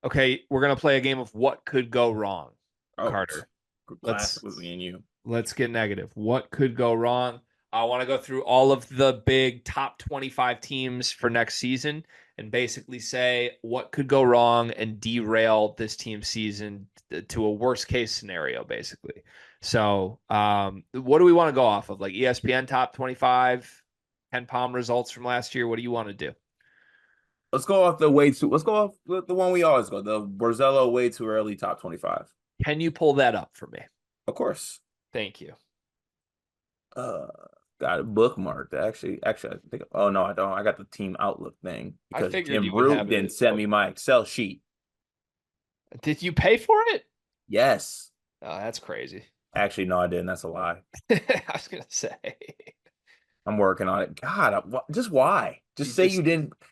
Okay, we're gonna play a game of what could go wrong, Oh, Carter. classic Let's with me and you. let's get negative. What could go wrong? I want to go through all of the big top 25 teams for next season and basically say what could go wrong and derail this team's season to a worst case scenario, basically. So, what do we want to go off of? Like ESPN top 25, Ken Palm results from last year. What do you want to do? Let's go off the one we always go, the Borzello way too early top 25. Can you pull that up for me? Of course. Thank you. Uh got it bookmarked. Actually I think oh no, I don't. I got the team outlook thing I because figured Jim you would Root have didn't it send me open. my Excel sheet. Did you pay for it? Yes. Oh, that's crazy. Actually, no, I didn't. That's a lie. I was gonna say. I'm working on it. God, just why? You just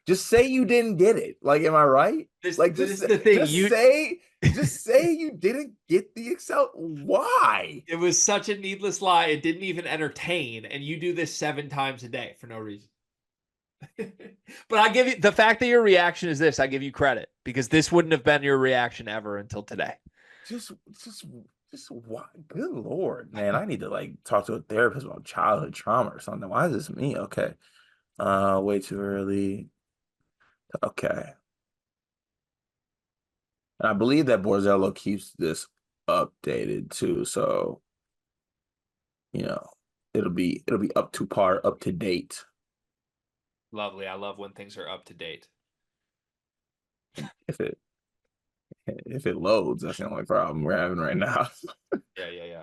Just say you didn't get it. Like, am I right? Like, this is the thing. just say you didn't get the Excel. Why? It was such a needless lie. It didn't even entertain, and you do this 7 times a day for no reason. But I give you the fact that your reaction is this. I give you credit because this wouldn't have been your reaction ever until today. Just, just, just why? Good Lord, man. I need to like talk to a therapist about childhood trauma or something. Why is this me? Okay. Way too early. Okay. And I believe that Borzello keeps this updated too. So, you know, it'll be up to par, up to date. Lovely. I love when things are up to date. If it if it loads, that's the only problem we're having right now. Yeah, yeah, yeah.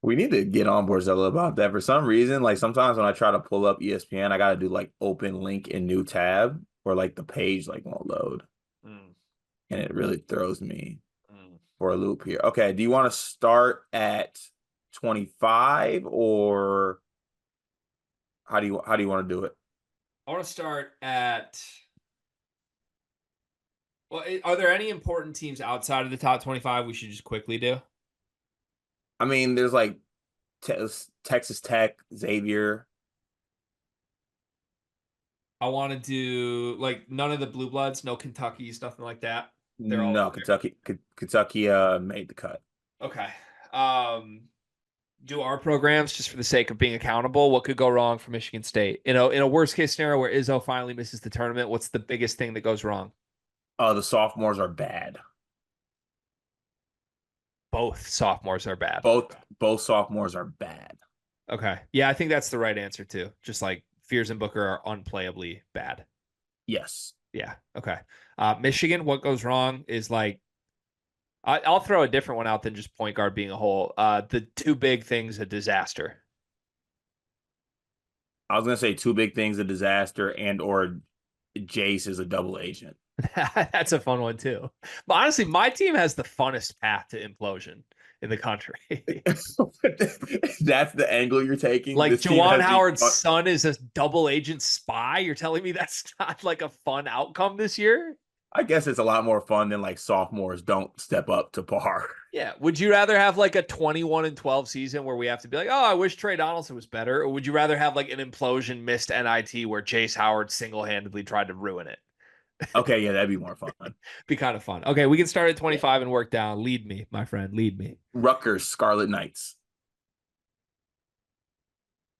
We need to get on Borzello about that. For some reason, like sometimes when I try to pull up ESPN, I gotta do like open link in new tab or like the page like won't load. Mm, And it really throws me mm. for a loop here. Okay, do you want to start at 25 or how do you want to do it? I want to start at. Well, are there any important teams outside of the top 25 we should just quickly do? I mean, there's like Texas Tech, Xavier. I want to do like none of the blue bloods, no Kentucky's, nothing like that. They're all No, over there. Kentucky made the cut. Okay. Um, do our programs just for the sake of being accountable. What could go wrong for Michigan State? In a worst case scenario where Izzo finally misses the tournament, what's the biggest thing that goes wrong? The sophomores are bad. Both sophomores are bad. Both sophomores are bad. Okay. Yeah, I think that's the right answer too. Just like Fears and Booker are unplayably bad. Yes. Yeah. Okay. Michigan, what goes wrong is like I'll throw a different one out than just point guard being a whole. The two big things a disaster. I was gonna say two big things: a disaster and or Jace is a double agent. That's a fun one too. But honestly, my team has the funnest path to implosion in the country. That's the angle you're taking. Like This team Jawan has the Howard's son is a double agent spy. You're telling me that's not like a fun outcome this year? I guess it's a lot more fun than like sophomores don't step up to par. Yeah. Would you rather have like a 21-12 season where we have to be like, oh, I wish Trey Donaldson was better? Or would you rather have like an implosion missed NIT where Jace Howard single handedly tried to ruin it? Okay, yeah, that'd be more fun. Be kind of fun. Okay, we can start at Yeah. 25 and work down. Lead me, my friend. Lead me. Rutgers, Scarlet Knights.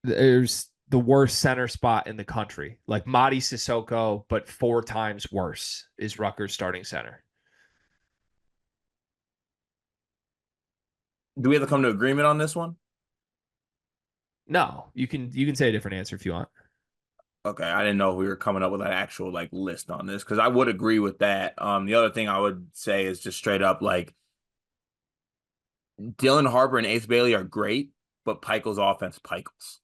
There's the worst center spot in the country. Like Madi Sissoko, but 4 times worse is Rutgers starting center. Do we have to come to agreement on this one? No, you can say a different answer if you want. Okay, I didn't know if we were coming up with an actual like list on this because I would agree with that. The other thing I would say is just straight up like Dylan Harper and Ace Bailey are great, but Pikel's offense Pikels.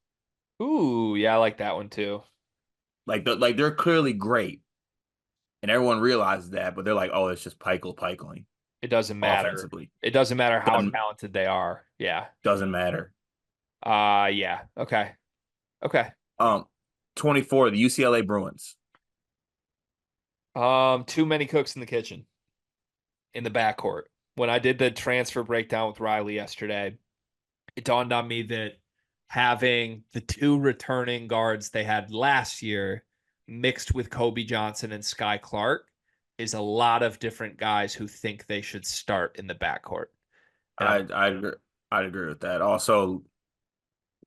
Ooh, yeah, I like that one too. Like they're clearly great, and everyone realizes that, but they're like, oh, it's just Pikeling It doesn't matter. offensively. It doesn't matter how Doesn't talented they are. Yeah. doesn't matter. Yeah. Okay. Okay. Um, 24, the UCLA Bruins. Too many cooks in the kitchen in the backcourt. When I did the transfer breakdown with Riley yesterday, it dawned on me that having the two returning guards they had last year mixed with Kobe Johnson and Sky Clark is a lot of different guys who think they should start in the backcourt. And I'm I'd agree with that. Also,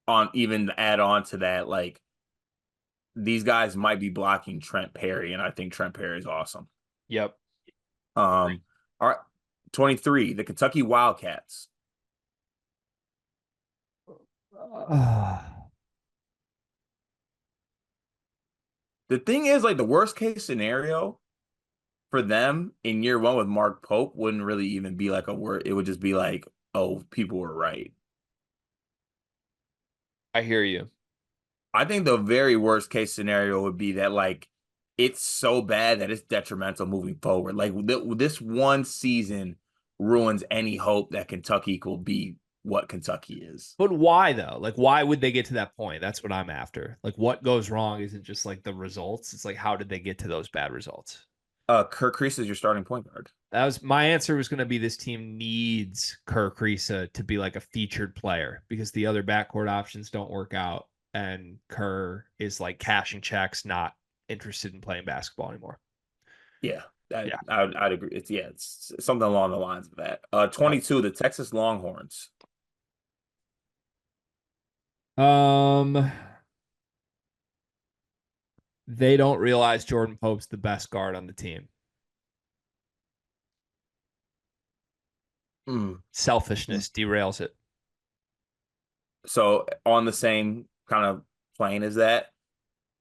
on even add on to that, like these guys might be blocking Trent Perry, and I think Trent Perry is awesome. Yep. Um, all right, 23, the Kentucky Wildcats. The thing is, like the worst case scenario for them in year one with Mark Pope wouldn't really even be like a word. It would just be like, oh, people were right. I hear you. I think the very worst case scenario would be that like it's so bad that it's detrimental moving forward. Like this one season ruins any hope that Kentucky could be what Kentucky is. But why though? Like, why would they get to that point? That's what I'm after. Like, what goes wrong isn't just like the results. It's like, how did they get to those bad results? Kirk Kreese is your starting point guard. That was my answer was going to be this team needs Kerr Kriisa to be like a featured player because the other backcourt options don't work out. And Kerr is like cashing checks, not interested in playing basketball anymore. Yeah, Yeah. I'd agree. It's something along the lines of that. Yep. 22, the Texas Longhorns. Um, they don't realize Jordan Pope's the best guard on the team. Mm. Selfishness derails it. So on the same kind of plane as that,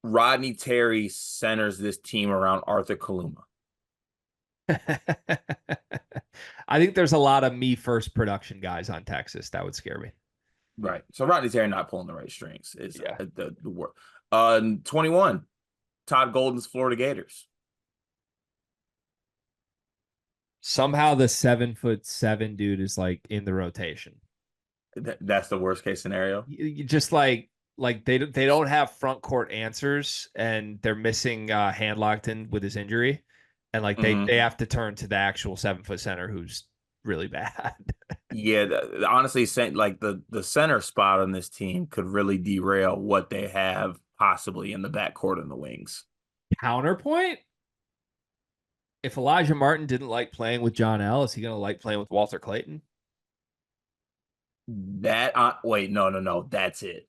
Rodney Terry centers this team around Arthur Kaluma. I think there's a lot of me first production guys on Texas. That would scare me. Right. So Rodney Terry not pulling the right strings is Yeah. the word. 21, Todd Golden's Florida Gators. Somehow the 7'7" dude is like in the rotation. That's the worst case scenario. You just like they don't have front court answers and they're missing Handlockton with his injury. And like they Hmm. have to turn to the actual 7 foot center who's really bad. Yeah, honestly, like the center spot on this team could really derail what they have possibly in the backcourt and the wings. Counterpoint, if Elijah Martin didn't like playing with John L, is he gonna like playing with Walter Clayton? That wait, no, that's it.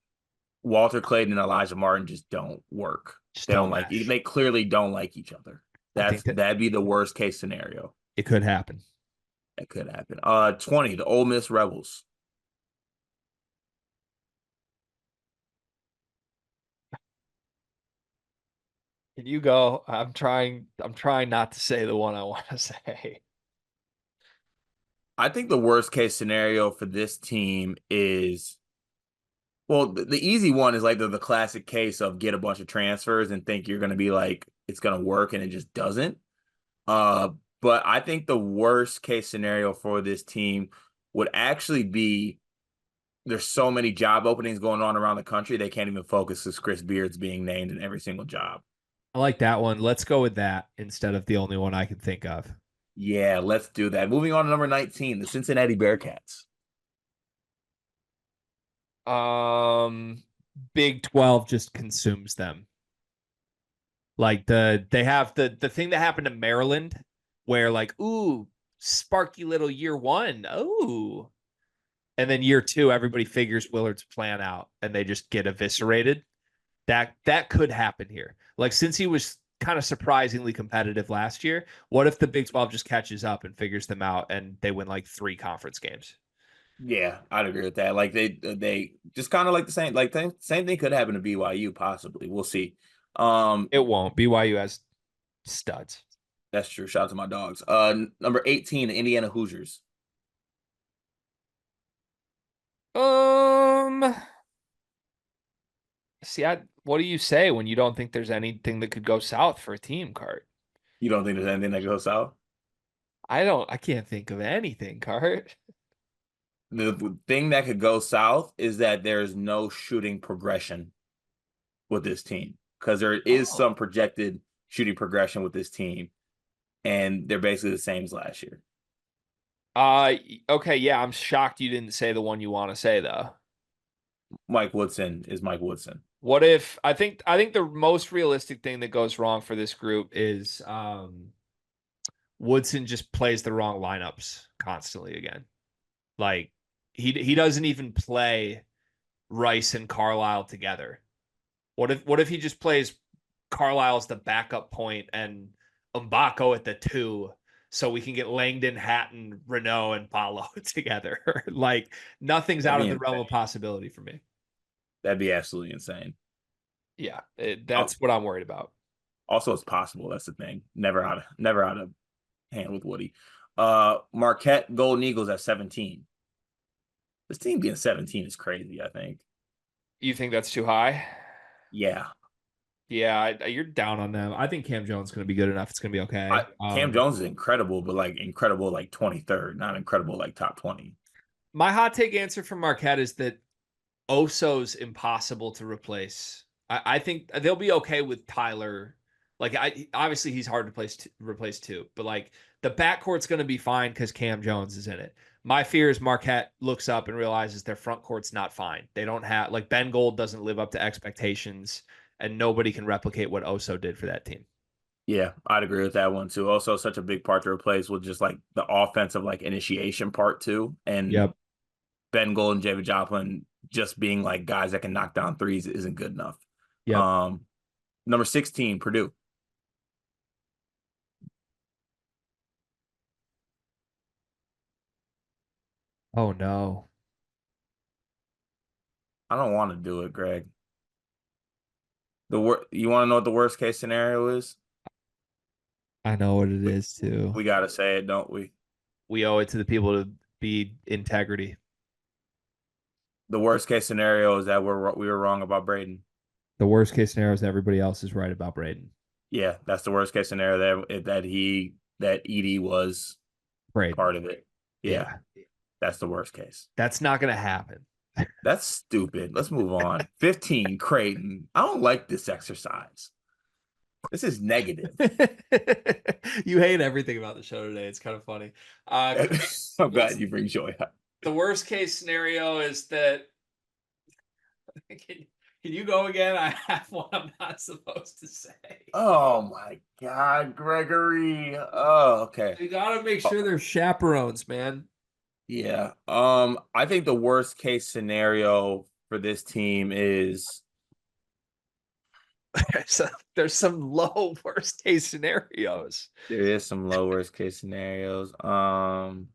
Walter Clayton and Elijah Martin just don't work. Just They don't don't like mesh. they clearly don't like each other. I think that That'd be the worst case scenario it could happen. that could happen. 20, the Ole Miss Rebels. Can you go? I'm trying not to say the one I want to say. I think the worst case scenario for this team is well, the easy one is like the classic case of get a bunch of transfers and think you're going to be like it's going to work and it just doesn't. Uh, but I think the worst case scenario for this team would actually be there's so many job openings going on around the country they can't even focus because Chris Beard's being named in every single job. I like that one. Let's go with that instead of the only one I can think of. Yeah, let's do that. Moving on to number 19, the Cincinnati Bearcats. Um, Big 12 just consumes them. Like they have the thing that happened to Maryland where like, ooh, sparky little year one. Oh. And then year two, everybody figures Willard's plan out and they just get eviscerated. That could happen here. Like since he was kind of surprisingly competitive last year, what if the Big 12 just catches up and figures them out and they win like 3 conference games? Yeah, I'd agree with that. Like they just kind of like the same same thing could happen to BYU possibly. We'll see. It won't. BYU has studs. That's true. Shout out to my dogs. Number 18, the Indiana Hoosiers. Um, See, what do you say when you don't think there's anything that could go south for a team, Cart? You don't think there's anything that goes south? I can't think of anything, Cart. The thing that could go south is that there's no shooting progression with this team because there is Oh. some projected shooting progression with this team, and they're basically the same as last year. Uh, okay, yeah, I'm shocked you didn't say the one you want to say though. Mike Woodson is Mike Woodson. What if I think the most realistic thing that goes wrong for this group is Woodson just plays the wrong lineups constantly again. Like he doesn't even play Rice and Carlisle together. What if he just plays Carlisle as the backup point and Mbako at the two, so we can get Langdon, Hatton, Renault, and Paulo together? Like nothing's That'd out be of the realm insane. of possibility for me. That'd be absolutely insane. Yeah, Oh, that's what I'm worried about. also, it's possible. That's the thing. Never out of hand with Woody. Marquette Golden Eagles at 17. This team being 17 is crazy, I think. You think that's too high? Yeah. Yeah, you're down on them. I think Cam Jones is going to be good enough. It's going to be okay. Cam Jones is incredible, but like incredible like 23rd, not incredible like top 20. My hot take answer from Marquette is that Oso's impossible to replace. I think they'll be okay with Tyler. Like I obviously he's hard to replace too, but like the backcourt's going to be fine because Cam Jones is in it. My fear is Marquette looks up and realizes their front court's not fine. They don't have like Ben Gold doesn't live up to expectations, and nobody can replicate what Oso did for that team. Yeah, I'd agree with that one too. Also, such a big part to replace with just like the offensive like initiation part too. And Yep. Ben Gold and Javid Joplin just being like guys that can knock down threes isn't good enough. Yep. Um, Number 16, Purdue. Oh no. I don't want to do it, Greg. You want to know what the worst case scenario is? I know what it We, is too. we got to say it, don't we? We owe it to the people to be integrity. The worst case scenario is that we were wrong about Braden. The worst case scenario is that everybody else is right about Braden. Yeah, that's the worst case scenario that Edie was Braden. part of it. Yeah, Yeah. that's the worst case. That's not going to happen. That's stupid. Let's move on. 15, Creighton. I don't like this exercise. This is negative. You hate everything about the show today. It's kind of funny. I'm glad you bring joy up. The worst case scenario is that can, can you go again? I have one I'm not supposed to say. Oh my God, Gregory. Oh, okay. You got to make Oh, sure they're chaperones, man. yeah. I think the worst case scenario for this team is So there's some low worst case scenarios. there is some low worst case scenarios. I'm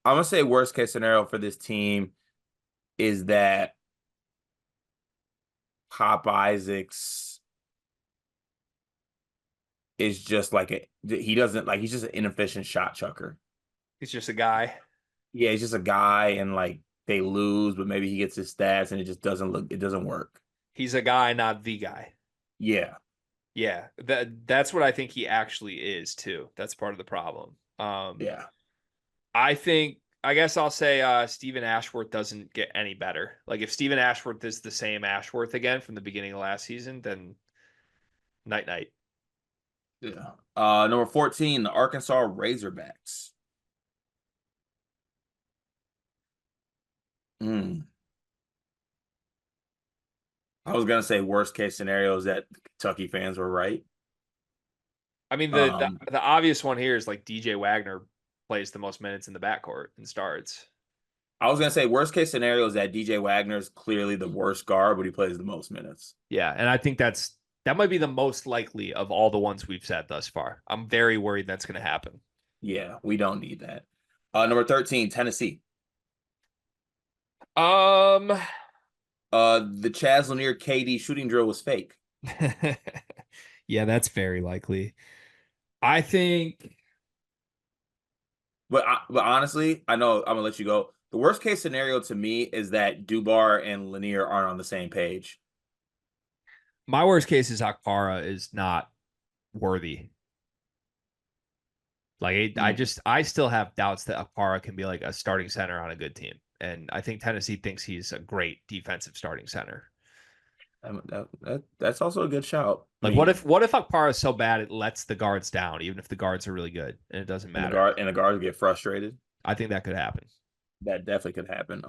gonna say worst case scenario for this team is that Pop Isaacs is just like he doesn't like he's just an inefficient shot chucker. He's just a guy. Yeah, he's just a guy and like they lose, but maybe he gets his stats and it doesn't work. He's a guy, not the guy. Yeah. Yeah, that's what I think he actually is too. That's part of the problem. Yeah. I guess I'll say Stephen Ashworth doesn't get any better. Like if Stephen Ashworth is the same Ashworth again from the beginning of last season, then night night. Yeah. Number 14, the Arkansas Razorbacks. Mm. I was gonna say worst case scenario is that Kentucky fans were right. I mean Um, the obvious one here is like DJ Wagner plays the most minutes in the backcourt and starts. I was gonna say worst case scenario is that DJ Wagner is clearly the worst guard, but he plays the most minutes. Yeah, and I think that might be the most likely of all the ones we've said thus far. I'm very worried that's going to happen. Yeah, we don't need that. Number 13, Tennessee. Um, The Chaz Lanier KD shooting drill was fake. yeah, that's very likely. I think But honestly, I know I'm gonna let you go. The worst case scenario to me is that Dubar and Lanier aren't on the same page. my worst case is Akpara is not worthy. Like Mm. I still have doubts that Akpara can be like a starting center on a good team, and I think Tennessee thinks he's a great defensive starting center. That's also a good shout. I Like mean, what if Akpara is so bad it lets the guards down, even if the guards are really good, and it doesn't and matter. the guards get frustrated. I think that could happen. That definitely could happen.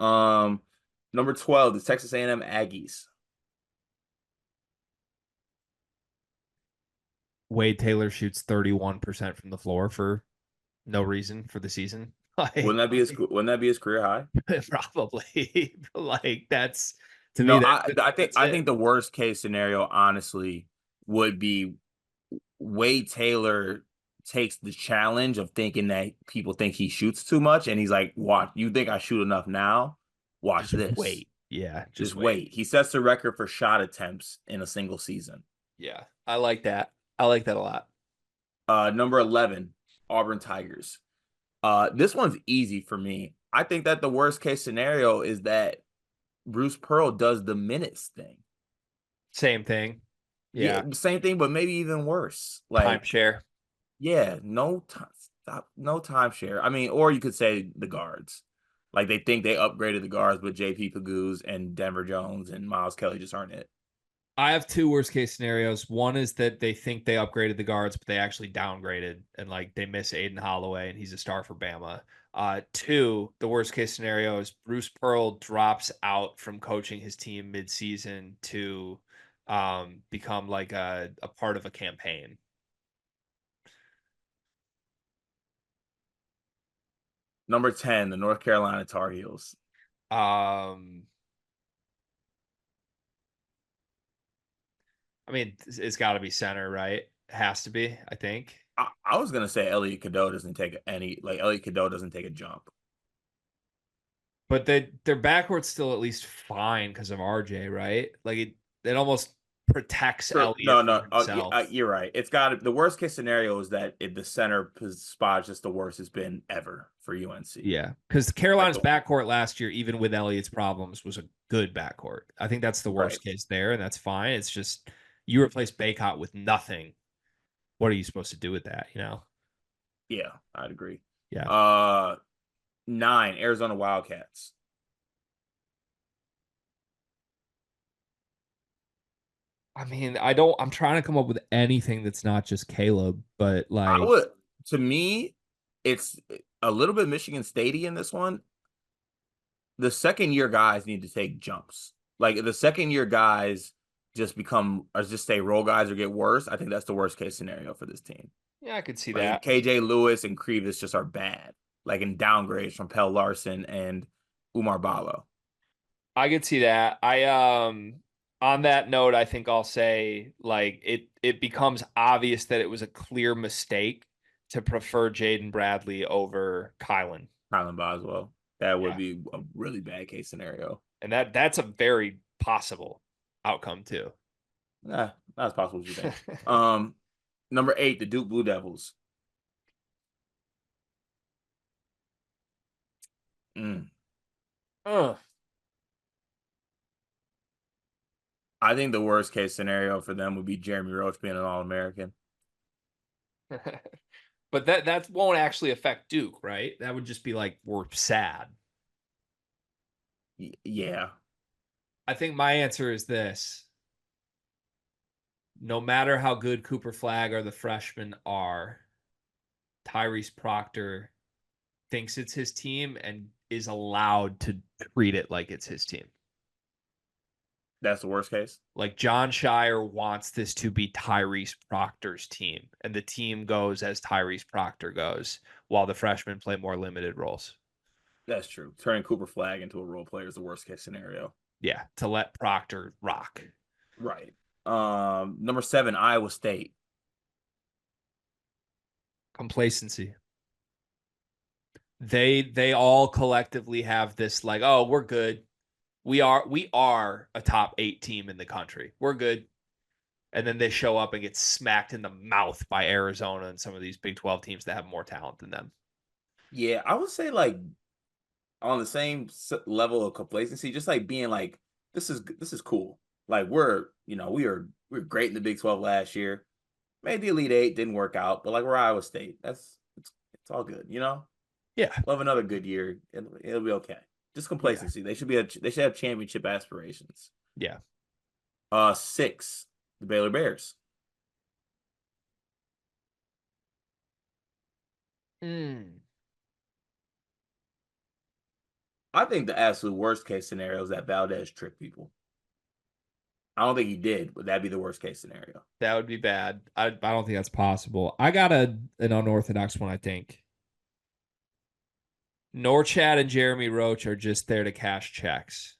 Number 12, the Texas A&M Aggies. Wade Taylor shoots 31% from the floor for no reason for the season. Wouldn't Like that be his career high? probably like that's to me No, that I that's think it. the worst case scenario, honestly, would be Wade Taylor takes the challenge of thinking that people think he shoots too much, and he's like, "Watch, you think I shoot enough now? Watch Just this. wait. Yeah, just Just wait. wait." He sets the record for shot attempts in a single season. Yeah. I like that. I like that a lot. Number 11, Auburn Tigers. This one's easy for me. I think that the worst case scenario is that Bruce Pearl does the minutes thing. Same thing. Yeah, Yeah. same thing, but maybe even worse. Like, Timeshare. yeah, no time, stop, no timeshare. I mean, or you could say the guards. Like they think they upgraded the guards, but JP Paguz and Denver Jones and Miles Kelly just aren't it. I have two worst case scenarios. One is that they think they upgraded the guards, but they actually downgraded and like they miss Aiden Holloway and he's a star for Bama. Two, the worst case scenario is Bruce Pearl drops out from coaching his team midseason to become like a part of a campaign. Number 10, the North Carolina Tar Heels. Um, I mean, it's got to be center, right? It has to be, I think. I was gonna say Elliot Cadeau doesn't take any like Elliot Cadeau doesn't take a jump. But their backcourt's still at least fine because of RJ, right? Like it almost protects True. Elliott No, from no. Oh, yeah, himself. you're right. It's got the worst case scenario is that the center spot is just the worst it's been ever for UNC. Yeah, because Like Carolina's the backcourt last year, even with Elliott's problems, was a good backcourt. I think that's the right. worst case there, and that's fine. It's just you replace Baycott with nothing. What are you supposed to do with that? You know? Yeah, I'd agree. Yeah. Uh, 9, Arizona Wildcats. I mean, I don't. I'm trying to come up with anything that's not just Caleb, but I like, would, to me, it's a little bit Michigan Statey in this one. The second year guys need to take jumps. Like the second year guys just become or just stay role guys or get worse. I think that's the worst case scenario for this team. yeah, I could see Like if that. KJ Lewis and Creevis just are bad, like in downgrades from Pell Larson and Umar Ballo. I could see that. I on that note, I think I'll say like it becomes obvious that it was a clear mistake to prefer Jaden Bradley over Kylan. Kylan Boswell. That would Yeah. be a really bad case scenario. And that's a very possible outcome too. Nah, not as possible as you think. Um, Number 8, the Duke Blue Devils. Mm. Ugh. I think the worst case scenario for them would be Jeremy Roach being an All American. But that won't actually affect Duke, right? That would just be like we're sad. Yeah, I think my answer is this. No matter how good Cooper Flag or the freshmen are, Tyrese Proctor thinks it's his team and is allowed to treat it like it's his team. that's the worst case. Like John Shire wants this to be Tyrese Proctor's team, and the team goes as Tyrese Proctor goes, while the freshmen play more limited roles. That's true. Turning Cooper Flag into a role player is the worst case scenario. Yeah, to let Proctor rock. Right. Number 7, Iowa State. Complacency. They all collectively have this like, oh, we're good. We are a top 8 team in the country. We're good. And then they show up and get smacked in the mouth by Arizona and some of these Big 12 teams that have more talent than them. Yeah, I would say like on the same level of complacency, just like being like, this is cool. Like we're great in the Big 12 last year. Made the Elite Eight, didn't work out, but like we're Iowa State. It's all good, you know? Yeah. We'll have another good year. It'll be okay. Just Yeah. complacency. They should have championship aspirations. Yeah. 6, the Baylor Bears. Mm. I think the absolute worst case scenario is that Valdez tricked people. I don't think he did, but that'd be the worst case scenario. That would be bad. I don't think that's possible. I got an unorthodox one, I think. Norchad and Jeremy Roach are just there to cash checks.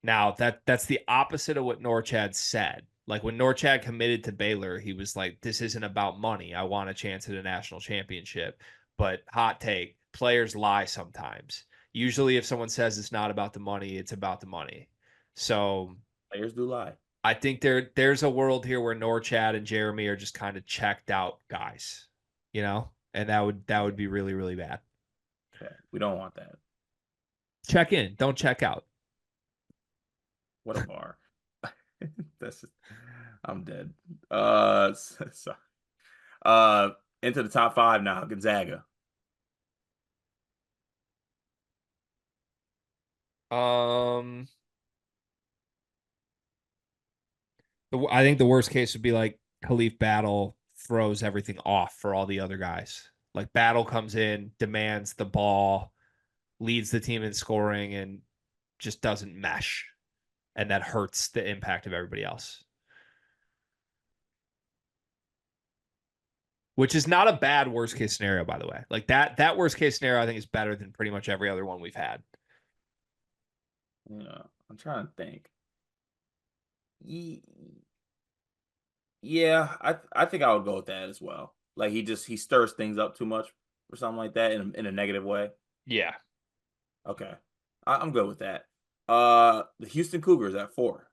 Now that's the opposite of what Norchad said. Like when Norchad committed to Baylor, he was like, "This isn't about money. I want a chance at a national championship." But hot take: players lie sometimes. Usually, if someone says it's not about the money, it's about the money. So Players do lie. I think there's a world here where Norchad and Jeremy are just kind of checked out guys, and that would Yeah. be really really bad. Okay. We don't want that. Check in, don't check out. What a bar. That's just, I'm dead. So, uh, into the top five now. Gonzaga. Um, I think the worst case would be like Khalif Battle throws everything off for all the other guys. Like Battle comes in, demands the ball, leads the team in scoring, and just doesn't mesh, and that hurts the impact of everybody else. Which is not a bad worst case scenario, by the way. Like that worst case scenario, I think is better than pretty much every other one we've had. Yeah, I'm trying to think. Ye- Yeah, I think I would go with that as well. Like he stirs things up too much or something like that in a negative way. Yeah. Okay, I'm good with that. The Houston Cougars at four.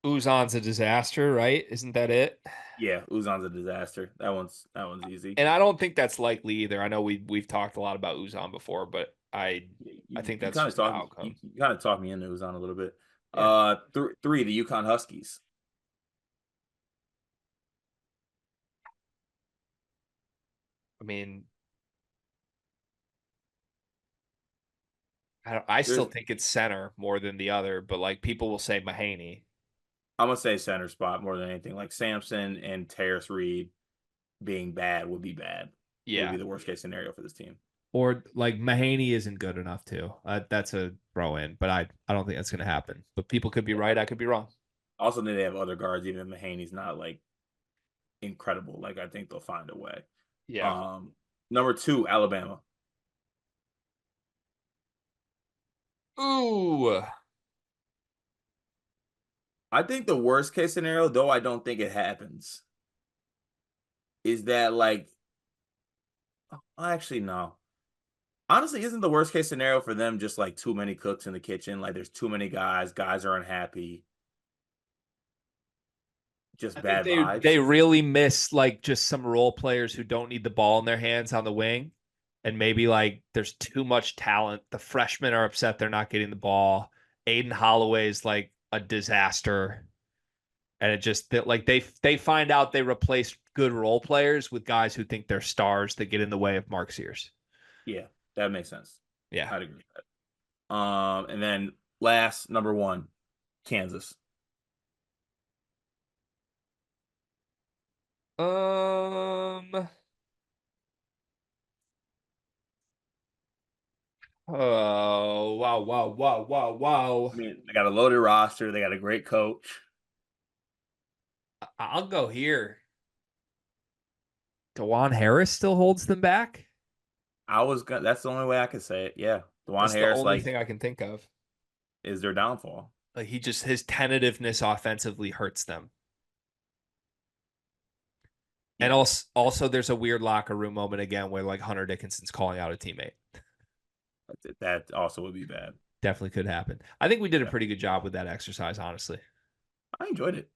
Uzan's a disaster, right? Isn't that it? Yeah, Uzan's a disaster. That one's easy. And I don't think that's likely either. I know we've talked a lot about Uzan before, but Yeah, I think you that's kind of just the talk you, outcome. you kind of talk me into Uzan a little bit. Yeah. Three, the Yukon Huskies. I mean, I still There's think it's center more than the other, but like people will say Mahaney. I'm gonna say center spot more than anything. Like Sampson and Terrace Reed being bad would be bad. Would be Yeah. the worst case scenario for this team. Or like Mahaney isn't good enough too. That's a throw in, but I don't think that's going to happen. But people could be Yeah. right. I could be wrong. Also, then they have other guards. Even if Mahaney's not like incredible. Like I think they'll find a way. Yeah. Um, Number two, Alabama. Ooh. I think the worst case scenario, though I don't think it happens, is that like actually no. Honestly, isn't the worst case scenario for them just like too many cooks in the kitchen? Like there's too many guys are unhappy, just I think bad they vibes. really miss like just some role players who don't need the ball in their hands on the wing. And maybe like there's too much talent. The freshmen are upset they're not getting the ball. Aiden Holloway's like a disaster. And it just that like they find out they replace good role players with guys who think they're stars that get in the way of Mark Sears. Yeah, that makes sense. Yeah. I'd agree with that. And then last number one, Kansas. Um. Oh wow wow wow wow wow. I mean, they got a loaded roster. They got a great coach. I'll go here. Dewan Harris still holds them back. That's the only way I could say it. Yeah, Dewan That's the Harris only like thing I can think of. is their downfall. Like his tentativeness offensively hurts them. And Yeah, also there's a weird locker room moment again where like Hunter Dickinson's calling out a teammate. that also would be bad. Definitely could happen. I think we did a Yeah, pretty good job with that exercise, honestly. I enjoyed it.